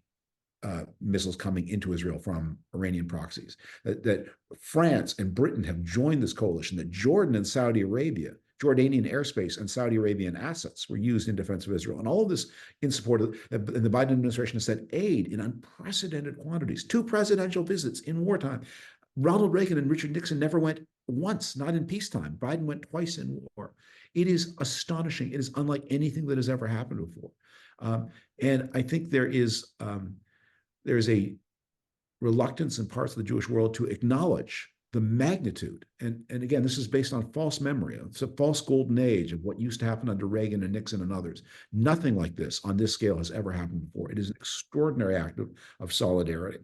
missiles coming into Israel from Iranian proxies, that France and Britain have joined this coalition, that Jordan and Saudi Arabia, Jordanian airspace and Saudi Arabian assets were used in defense of Israel. And all of this in support of, and the Biden administration has sent aid in unprecedented quantities, 2 presidential visits in wartime. Ronald Reagan and Richard Nixon never went once, not in peacetime. Biden went twice in war. It is astonishing. It is unlike anything that has ever happened before. And I think there is a reluctance in parts of the Jewish world to acknowledge the magnitude. And again, this is based on false memory. It's a false golden age of what used to happen under Reagan and Nixon and others. Nothing like this on this scale has ever happened before. It is an extraordinary act of solidarity.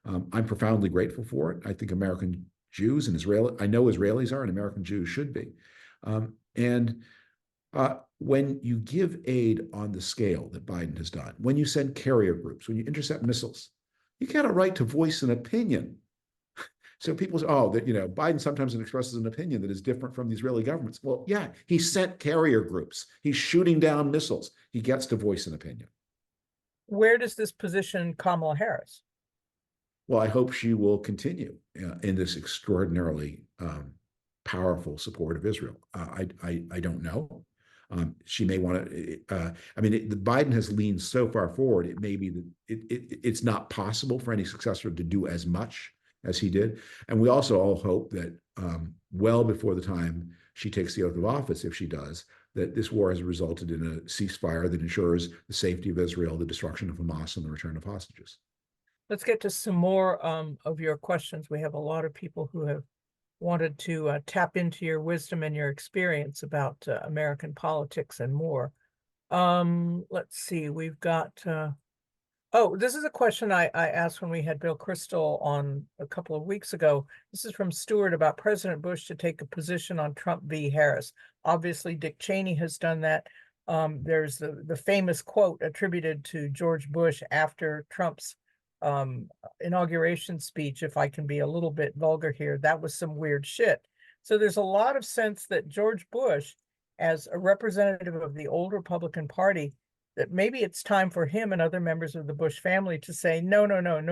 I'm profoundly grateful for it. I think American Jews and I know Israelis are, and American Jews should be. When you give aid on the scale that Biden has done, when you send carrier groups, when you intercept missiles, you got a right to voice an opinion. So people say, oh, that, Biden sometimes expresses an opinion that is different from the Israeli government's. Well, yeah, he sent carrier groups. He's shooting down missiles. He gets to voice an opinion. Where does this position Kamala Harris? Well, I hope she will continue in this extraordinarily powerful support of Israel. I don't know. She may want to. The Biden has leaned so far forward. It may be that it's not possible for any successor to do as much as he did. And we also all hope that well before the time she takes the oath of office, if she does, that this war has resulted in a ceasefire that ensures the safety of Israel, the destruction of Hamas, and the return of hostages. Let's get to some more of your questions. We have a lot of people who have wanted to tap into your wisdom and your experience about American politics and more. Let's see, we've got, this is a question I asked when we had Bill Kristol on a couple of weeks ago. This is from Stuart about President Bush to take a position on Trump v. Harris. Obviously, Dick Cheney has done that. There's the famous quote attributed to George Bush after Trump's inauguration speech, if I can be a little bit vulgar here, that was some weird shit. So there's a lot of sense that George Bush, as a representative of the old Republican Party, that maybe it's time for him and other members of the Bush family to say, no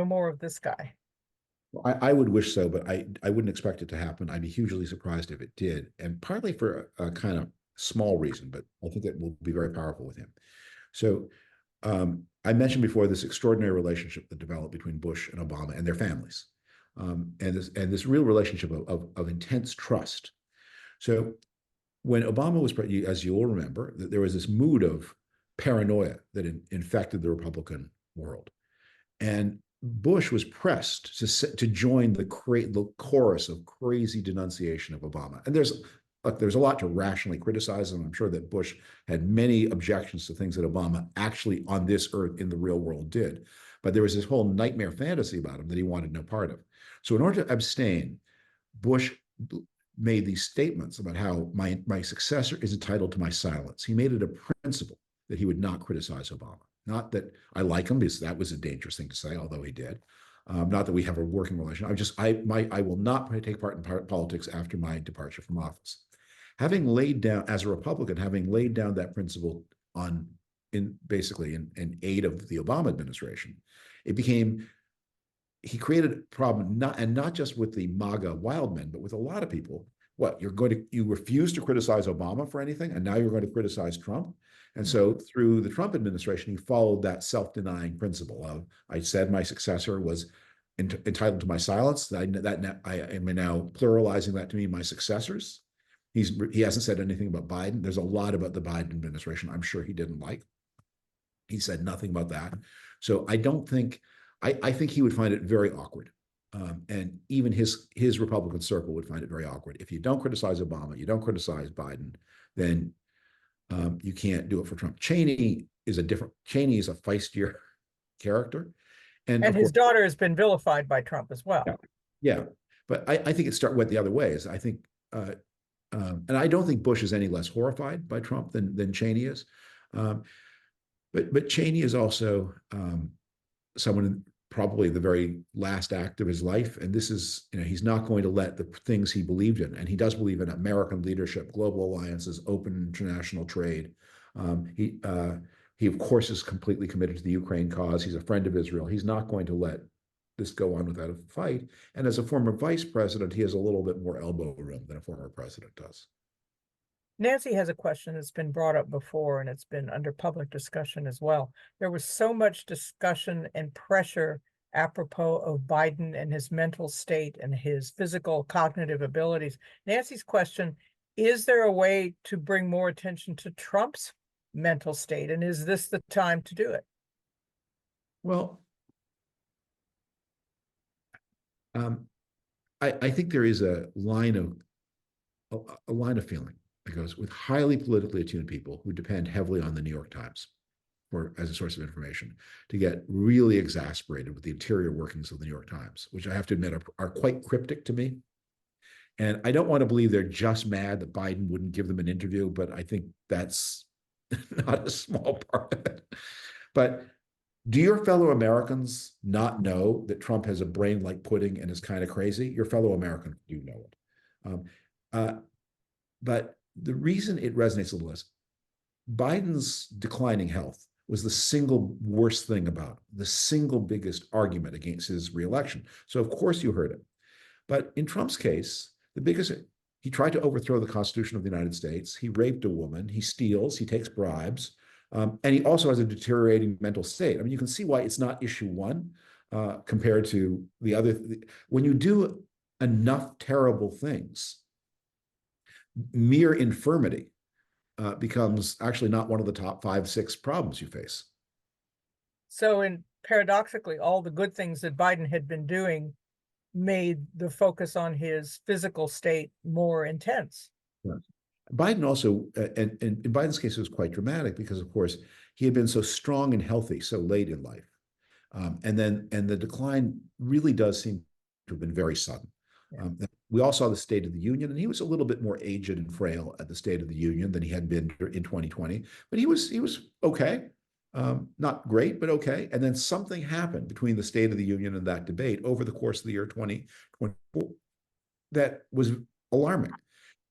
more of this guy. Well, I would wish so, but I wouldn't expect it to happen. I'd be hugely surprised if it did, and partly for a kind of small reason, but I think it will be very powerful with him. So I mentioned before this extraordinary relationship that developed between Bush and Obama and their families, and this real relationship of intense trust. So when Obama was president, as you all remember, there was this mood of paranoia that infected the Republican world, and Bush was pressed to join the chorus of crazy denunciation of Obama. And there's a lot to rationally criticize, and I'm sure that Bush had many objections to things that Obama actually on this earth in the real world did. But there was this whole nightmare fantasy about him that he wanted no part of. So in order to abstain, Bush made these statements about how my successor is entitled to my silence. He made it a principle that he would not criticize Obama. Not that I like him, because that was a dangerous thing to say, although he did. Not that we have a working relationship. I will not take part in politics after my departure from office. Having laid down, as a Republican, that principle in aid of the Obama administration, he created a problem, not just with the MAGA wild men, but with a lot of people. What, you refuse to criticize Obama for anything, and now you're going to criticize Trump? And so through the Trump administration, he followed that self-denying principle of, I said my successor was entitled to my silence. I am now pluralizing that to mean my successors. He hasn't said anything about Biden. There's a lot about the Biden administration I'm sure he didn't like. He said nothing about that. So I think he would find it very awkward And even his Republican circle would find it very awkward. If you don't criticize Obama, you don't criticize Biden, then you can't do it for Trump. Cheney is a feistier character. And his course, daughter has been vilified by Trump as well. Yeah. But I think went the other way. I think, and I don't think Bush is any less horrified by Trump than Cheney is. But Cheney is also someone probably the very last act of his life. And this is, he's not going to let the things he believed in. And he does believe in American leadership, global alliances, open international trade. He of course is completely committed to the Ukraine cause. He's a friend of Israel. He's not going to let this go on without a fight. And as a former vice president, he has a little bit more elbow room than a former president does. Nancy has a question that's been brought up before, and it's been under public discussion as well. There was so much discussion and pressure apropos of Biden and his mental state and his physical cognitive abilities. Nancy's question, is there a way to bring more attention to Trump's mental state? And is this the time to do it? Well, I think there is a line of feeling that goes with highly politically attuned people who depend heavily on the New York Times as a source of information to get really exasperated with the interior workings of the New York Times, which I have to admit are quite cryptic to me. And I don't want to believe they're just mad that Biden wouldn't give them an interview, but I think that's not a small part of it. But do your fellow Americans not know that Trump has a brain like pudding and is kind of crazy? Your fellow Americans do know it. But the reason it resonates a little is Biden's declining health was the single worst thing about him, the single biggest argument against his reelection. So of course you heard it. But in Trump's case, he tried to overthrow the Constitution of the United States. He raped a woman. He steals. He takes bribes. And he also has a deteriorating mental state. I mean, you can see why it's not issue one compared to the other. When you do enough terrible things, mere infirmity becomes actually not one of the top 5, 6 problems you face. So, paradoxically, all the good things that Biden had been doing made the focus on his physical state more intense. Yeah. Biden also, and in Biden's case, it was quite dramatic because, of course, he had been so strong and healthy so late in life. And the decline really does seem to have been very sudden. Yeah. We all saw the State of the Union, and he was a little bit more aged and frail at the State of the Union than he had been in 2020. But he was okay, not great, but okay. And then something happened between the State of the Union and that debate over the course of the year 2024 that was alarming.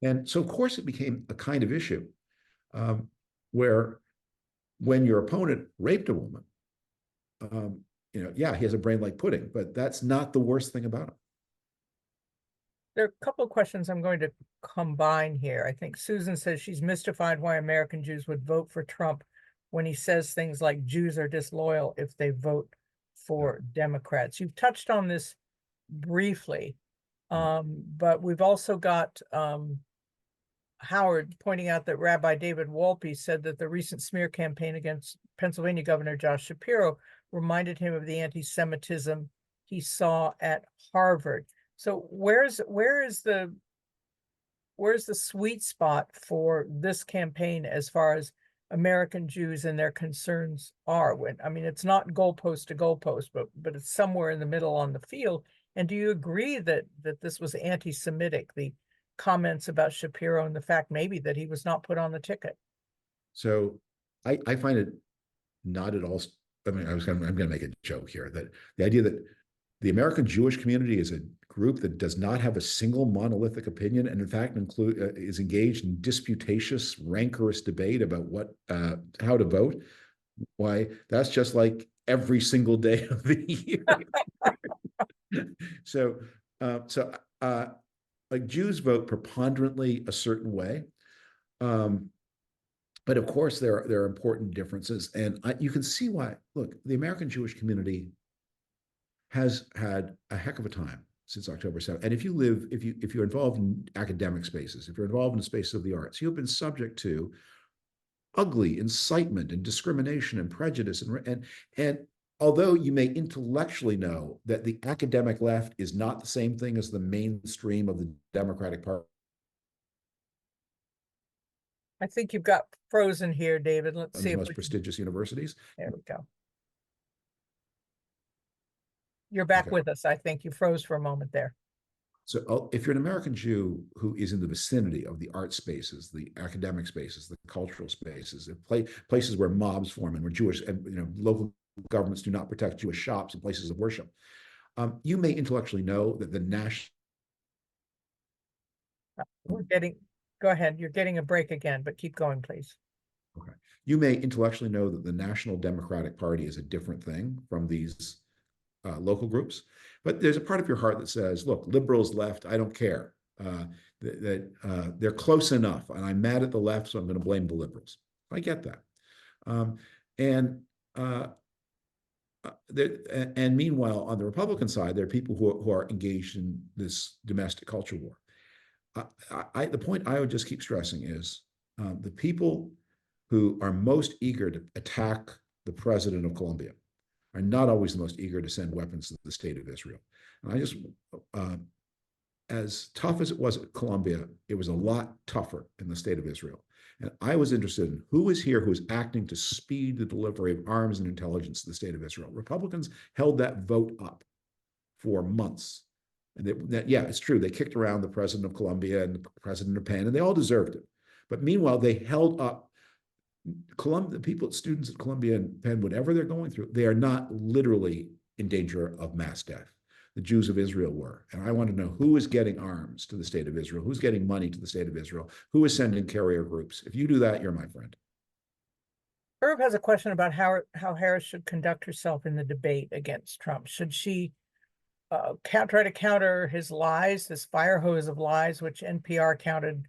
And so, of course, it became a kind of issue where when your opponent raped a woman, yeah, he has a brain like pudding, but that's not the worst thing about him. There are a couple of questions I'm going to combine here. I think Susan says she's mystified why American Jews would vote for Trump when he says things like Jews are disloyal if they vote for Democrats. You've touched on this briefly, but we've also got Howard pointing out that Rabbi David Wolpe said that the recent smear campaign against Pennsylvania Governor Josh Shapiro reminded him of the anti-Semitism he saw at Harvard. So where's the sweet spot for this campaign as far as American Jews and their concerns are? I mean, it's not goalpost to goalpost, but it's somewhere in the middle on the field. And do you agree that this was anti-Semitic, the comments about Shapiro and the fact maybe that he was not put on the ticket? So I find it not at all. I mean, I'm going to make a joke here that the idea that the American Jewish community is a group that does not have a single monolithic opinion, and in fact is engaged in disputatious, rancorous debate about how to vote. Why, that's just like every single day of the year. So like Jews vote preponderantly a certain way. But of course, there are important differences, and you can see why. Look, the American Jewish community has had a heck of a time since October 7th. And if you're involved in academic spaces, if you're involved in the spaces of the arts, you have been subject to ugly incitement and discrimination and prejudice and although you may intellectually know that the academic left is not the same thing as the mainstream of the Democratic Party. I think you've got frozen here, David. Let's see The if most we can. prestigious universities. There we go. You're back Okay. with us. I think you froze for a moment there. So if you're an American Jew who is in the vicinity of the art spaces, the academic spaces, the cultural spaces, places where mobs form and where Jewish and local governments do not protect Jewish shops and places of worship, you may intellectually know that the national. Go ahead. You're getting a break again, but keep going, please. Okay. You may intellectually know that the National Democratic Party is a different thing from these local groups, but there's a part of your heart that says, look, liberals, left, I don't care. They're close enough, and I'm mad at the left, so I'm going to blame the liberals. I get that. And meanwhile, on the Republican side, there are people who are engaged in this domestic culture war. The point I would just keep stressing is the people who are most eager to attack the president of Colombia are not always the most eager to send weapons to the state of Israel. And I just, as tough as it was at Colombia, it was a lot tougher in the state of Israel. And I was interested in who is here who is acting to speed the delivery of arms and intelligence to the state of Israel. Republicans held that vote up for months. And yeah, it's true. They kicked around the president of Colombia and the president of Penn, and they all deserved it. But meanwhile, they held up students at Columbia and Penn, whatever they're going through, they are not literally in danger of mass death. The Jews of Israel were. And I want to know who is getting arms to the state of Israel, who's getting money to the state of Israel, who is sending carrier groups. If you do that, you're my friend. Herb has a question about how Harris should conduct herself in the debate against Trump. Should she try to counter his lies, this fire hose of lies, which NPR counted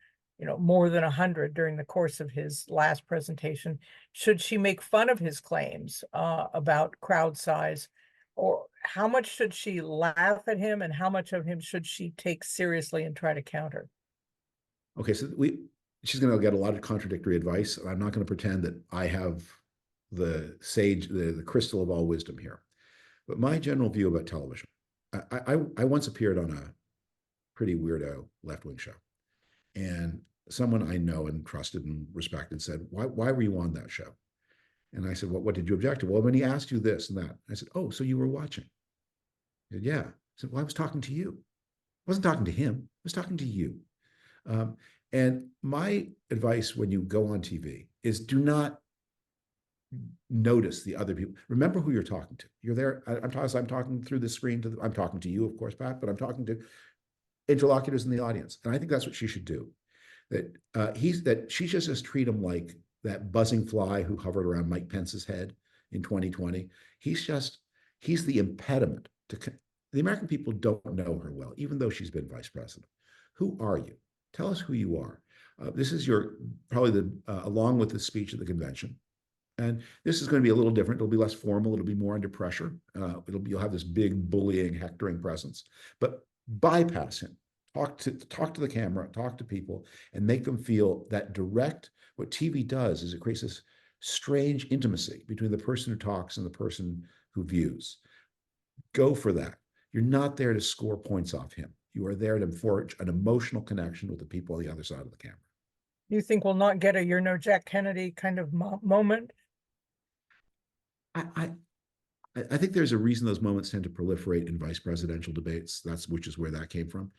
more than 100 during the course of his last presentation? Should she make fun of his claims about crowd size? Or how much should she laugh at him, and how much of him should she take seriously and try to counter? Okay, so she's going to get a lot of contradictory advice. I'm not going to pretend that I have the crystal of all wisdom here. But my general view about television, I once appeared on a pretty weirdo left-wing show. And someone I know and trusted and respected said, why were you on that show? And I said, what did you object to? Well, when he asked you this and that. I said, oh, so you were watching? He said, yeah. I said, well, I was talking to you. I wasn't talking to him. I was talking to you. And my advice when you go on TV is do not notice the other people. Remember who you're talking to. You're there. I'm talking through the screen. I'm talking to you, of course, Pat, but I'm talking to interlocutors in the audience. And I think that's what she should do. That she should just treat him like that buzzing fly who hovered around Mike Pence's head in 2020. He's the impediment to the American people don't know her well, even though she's been vice president. Who are you? Tell us who you are. This is probably along with the speech at the convention. And this is going to be a little different. It'll be less formal. It'll be more under pressure. You'll have this big bullying, hectoring presence, but bypass him. Talk to the camera, talk to people, and make them feel that direct. What TV does is it creates this strange intimacy between the person who talks and the person who views. Go for that. You're not there to score points off him. You are there to forge an emotional connection with the people on the other side of the camera. You think we'll not get a "you're no Jack Kennedy" kind of moment? I think there's a reason those moments tend to proliferate in vice presidential debates. Which is where that came from.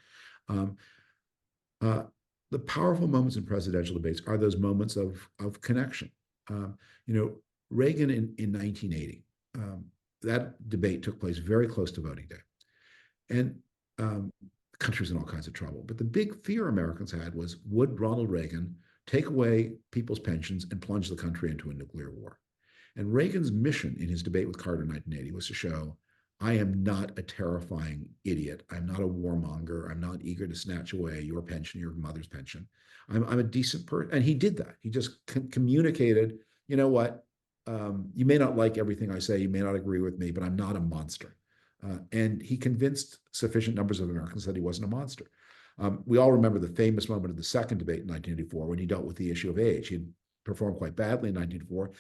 The powerful moments in presidential debates are those moments of connection. Reagan in 1980, that debate took place very close to voting day. And the country was in all kinds of trouble. But the big fear Americans had was, would Ronald Reagan take away people's pensions and plunge the country into a nuclear war? And Reagan's mission in his debate with Carter in 1980 was to show, I am not a terrifying idiot. I'm not a warmonger. I'm not eager to snatch away your pension, your mother's pension. I'm a decent person. And he did that. He just communicated, you know what? You may not like everything I say. You may not agree with me, but I'm not a monster. And he convinced sufficient numbers of Americans that he wasn't a monster. We all remember the famous moment of the second debate in 1984 when he dealt with the issue of age. He had performed quite badly in 1984.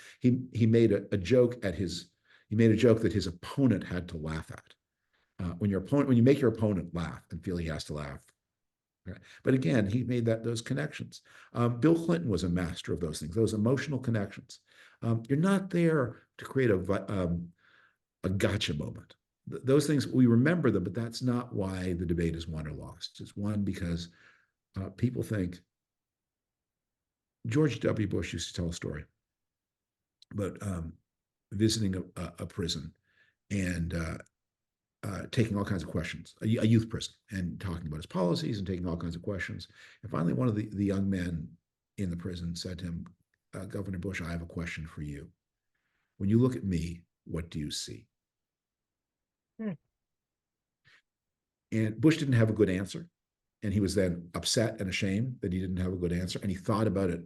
He made a joke at his he made a joke that his opponent had to laugh at. When you make your opponent laugh and feel he has to laugh. Okay? But again, he made those connections. Bill Clinton was a master of those things, those emotional connections. You're not there to create a gotcha moment. Those things, we remember them, but that's not why the debate is won or lost. It's won because people think. George W. Bush used to tell a story about visiting a prison and taking all kinds of questions, a youth prison, and talking about his policies and taking all kinds of questions. And finally, one of the young men in the prison said to him, Governor Bush, I have a question for you. When you look at me, what do you see? And Bush didn't have a good answer. And he was then upset and ashamed that he didn't have a good answer. And he thought about it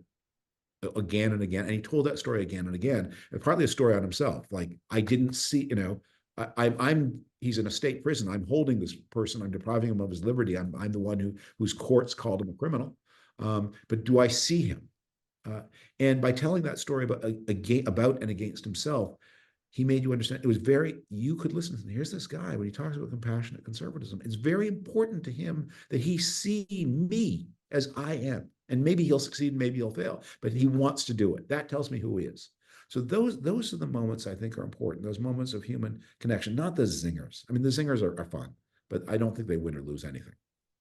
again and again. And he told that story again and again. And partly a story on himself. Like, I didn't see, he's in a state prison. I'm holding this person. I'm depriving him of his liberty. I'm the one whose courts called him a criminal. But do I see him? And by telling that story about and against himself, he made you understand. It was you could listen to him. Here's this guy, when he talks about compassionate conservatism, it's very important to him that he see me as I am. And maybe he'll succeed, maybe he'll fail, but he wants to do it. That tells me who he is. So those are the moments I think are important, those moments of human connection, not the zingers. I mean, the zingers are fun, but I don't think they win or lose anything.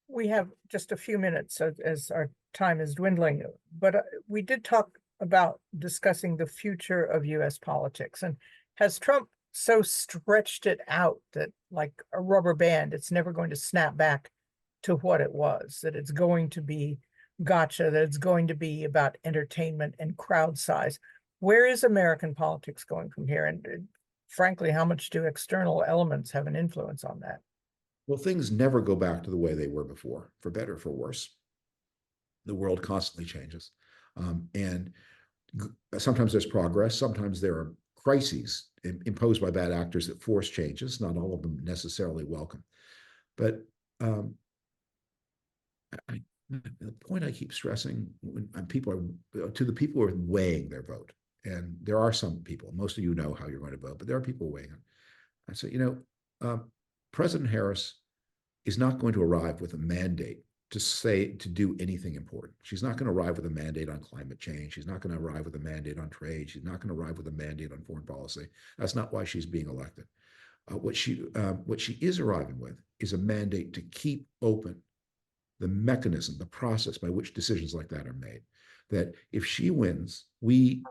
We have just a few minutes as our time is dwindling, but we did talk about discussing the future of U.S. politics. And has Trump so stretched it out that, like a rubber band, it's never going to snap back to what it was, that it's going to be gotcha, that it's going to be about entertainment and crowd size? Where is American politics going from here? And frankly, how much do external elements have an influence on that? Well, things never go back to the way they were before, for better or for worse. The world constantly changes. And sometimes there's progress. Sometimes there are crises imposed by bad actors that force changes, not all of them necessarily welcome. But the point I keep stressing when to the people who are weighing their vote, and there are some people, most of you know how you're going to vote, but there are people weighing it. I say, President Harris is not going to arrive with a mandate to do anything important. She's not going to arrive with a mandate on climate change. She's not going to arrive with a mandate on trade. She's not going to arrive with a mandate on foreign policy. That's not why she's being elected. What she is arriving with is a mandate to keep open the mechanism, the process by which decisions like that are made. That if she wins, we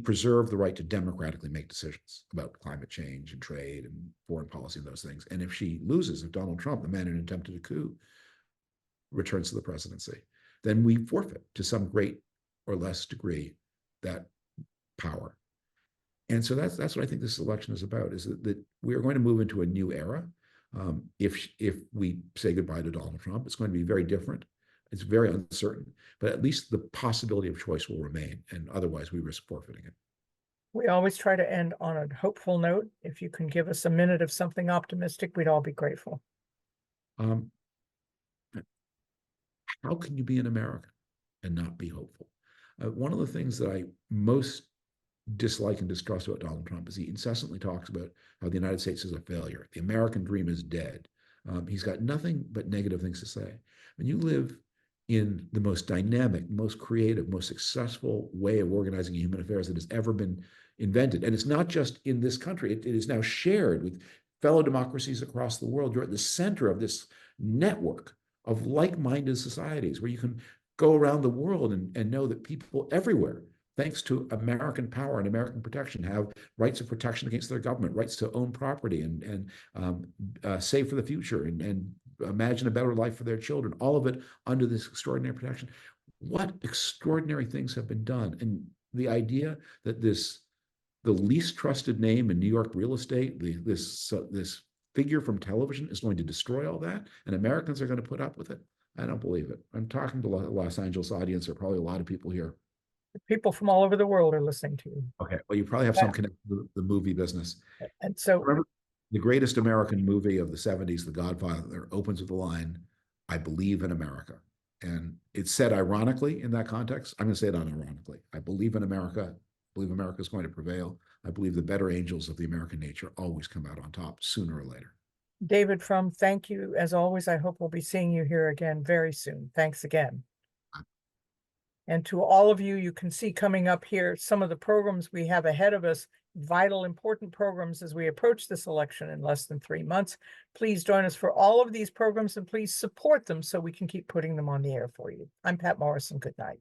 preserve the right to democratically make decisions about climate change and trade and foreign policy and those things. And if she loses, if Donald Trump, the man who attempted a coup, returns to the presidency, then we forfeit to some great or less degree that power. And so that's what I think this election is about, is that we are going to move into a new era. If we say goodbye to Donald Trump, it's going to be very different. It's very uncertain, but at least the possibility of choice will remain, and otherwise we risk forfeiting it. We always try to end on a hopeful note. If you can give us a minute of something optimistic, we'd all be grateful. How can you be an American and not be hopeful? One of the things that I most dislike and distrust about Donald Trump is he incessantly talks about how the United States is a failure. The American dream is dead. He's got nothing but negative things to say. When you live in the most dynamic, most creative, most successful way of organizing human affairs that has ever been invented, and it's not just in this country, it is now shared with fellow democracies across the world. You're at the center of this network of like-minded societies where you can go around the world and know that people everywhere, thanks to American power and American protection, have rights of protection against their government, rights to own property and save for the future and imagine a better life for their children, all of it under this extraordinary protection. What extraordinary things have been done. And the idea that the least trusted name in New York real estate, this figure from television is going to destroy all that, and Americans are going to put up with it. I don't believe it. I'm talking to the Los Angeles audience. There are probably a lot of people here. People from all over the world are listening to you. Okay, well, you probably have some connection to the movie business. And so, remember, the greatest American movie of the 70s, The Godfather, opens with the line, "I believe in America." And it's said ironically in that context. I'm going to say it unironically. I believe in America. believe America is going to prevail. I believe the better angels of the American nature always come out on top sooner or later. David Frum, thank you. As always, I hope we'll be seeing you here again very soon. Thanks again. And to all of you, you can see coming up here some of the programs we have ahead of us, vital, important programs as we approach this election in less than 3 months. Please join us for all of these programs and please support them so we can keep putting them on the air for you. I'm Pat Morrison. Good night.